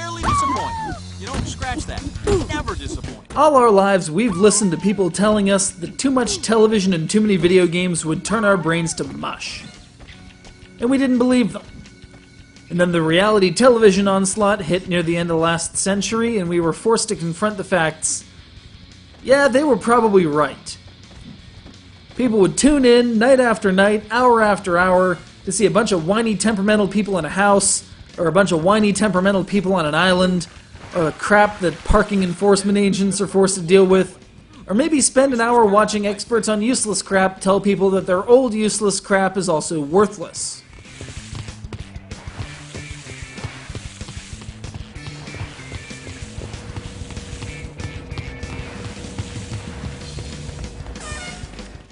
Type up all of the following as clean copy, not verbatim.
rarely disappoint. You don't scratch that. Never disappoint. All our lives, we've listened to people telling us that too much television and too many video games would turn our brains to mush. And we didn't believe them. And then the reality television onslaught hit near the end of last century, and we were forced to confront the facts. Yeah, they were probably right. People would tune in night after night, hour after hour, to see a bunch of whiny, temperamental people in a house, or a bunch of whiny, temperamental people on an island, or the crap that parking enforcement agents are forced to deal with, or maybe spend an hour watching experts on useless crap tell people that their old useless crap is also worthless.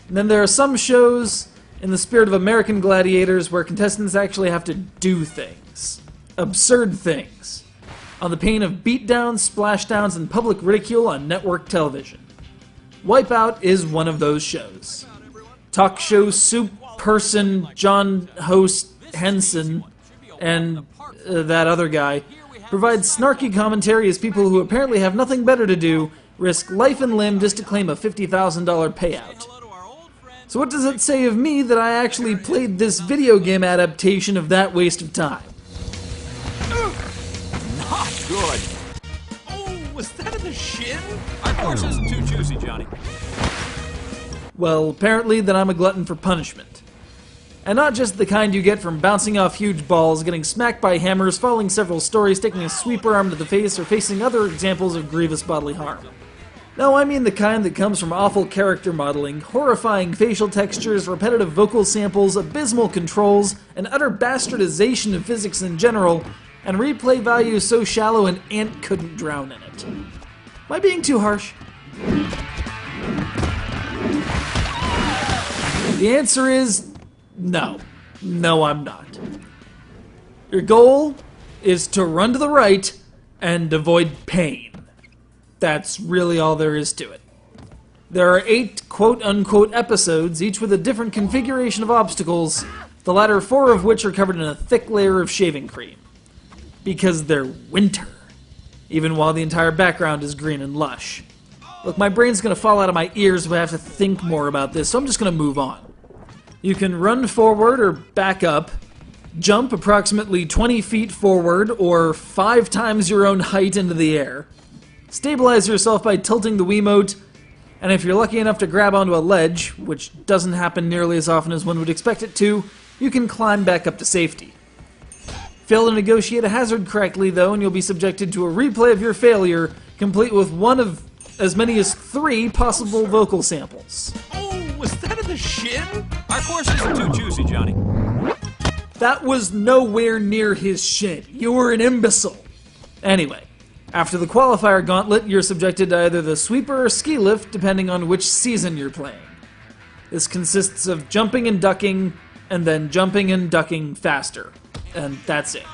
And then there are some shows, in the spirit of American Gladiators, where contestants actually have to do things. Absurd things. On the pain of beatdowns, splashdowns, and public ridicule on network television. Wipeout is one of those shows. Talk show soup person John Host Henson and that other guy provide snarky commentary as people who apparently have nothing better to do risk life and limb just to claim a $50,000 payout. So what does it say of me that I actually played this video game adaptation of that waste of time? Not good. Oh, was that in the shin? Our course isn't too juicy, Johnny. Well, apparently then I'm a glutton for punishment. And not just the kind you get from bouncing off huge balls, getting smacked by hammers, falling several stories, taking a sweeper arm to the face, or facing other examples of grievous bodily harm. No, I mean the kind that comes from awful character modeling, horrifying facial textures, repetitive vocal samples, abysmal controls, and utter bastardization of physics in general, and replay value so shallow an ant couldn't drown in it. Am I being too harsh? The answer is no. No, I'm not. Your goal is to run to the right and avoid pain. That's really all there is to it. There are 8 quote-unquote episodes, each with a different configuration of obstacles, the latter 4 of which are covered in a thick layer of shaving cream. Because they're winter, even while the entire background is green and lush. Look, my brain's gonna fall out of my ears if I have to think more about this, so I'm just gonna move on. You can run forward or back up, jump approximately 20 feet forward or 5 times your own height into the air, stabilize yourself by tilting the Wiimote, and if you're lucky enough to grab onto a ledge, which doesn't happen nearly as often as one would expect it to, you can climb back up to safety. Fail to negotiate a hazard correctly, though, and you'll be subjected to a replay of your failure, complete with one of as many as 3 possible vocal samples. Oh, was that in the shin? Our course isn't too juicy, Johnny. That was nowhere near his shin. You were an imbecile. Anyway. After the qualifier gauntlet, you're subjected to either the sweeper or ski lift, depending on which season you're playing. This consists of jumping and ducking, and then jumping and ducking faster. And that's it.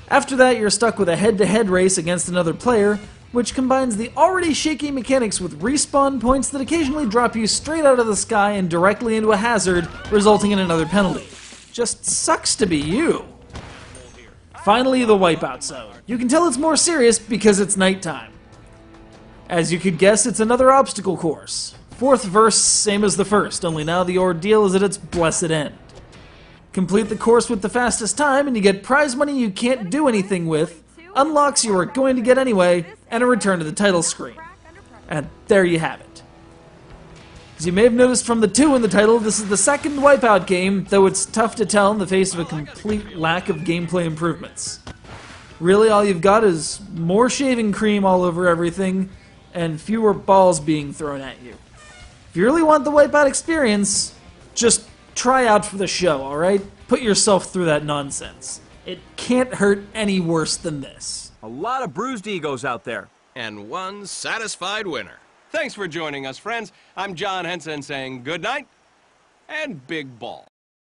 After that, you're stuck with a head-to-head race against another player, which combines the already shaky mechanics with respawn points that occasionally drop you straight out of the sky and directly into a hazard, resulting in another penalty. Just sucks to be you. Finally, the Wipeout Zone. You can tell it's more serious because it's nighttime. As you could guess, it's another obstacle course. 4th verse, same as the first, only now the ordeal is at its blessed end. Complete the course with the fastest time and you get prize money you can't do anything with, unlocks you are going to get anyway, and a return to the title screen. And there you have it. As you may have noticed from the 2 in the title, this is the second Wipeout game, though it's tough to tell in the face of a complete lack of gameplay improvements. Really, all you've got is more shaving cream all over everything, and fewer balls being thrown at you. If you really want the Wipeout experience, just try out for the show, alright? Put yourself through that nonsense. It can't hurt any worse than this. A lot of bruised egos out there, and one satisfied winner. Thanks for joining us, friends. I'm John Henson saying good night and big balls.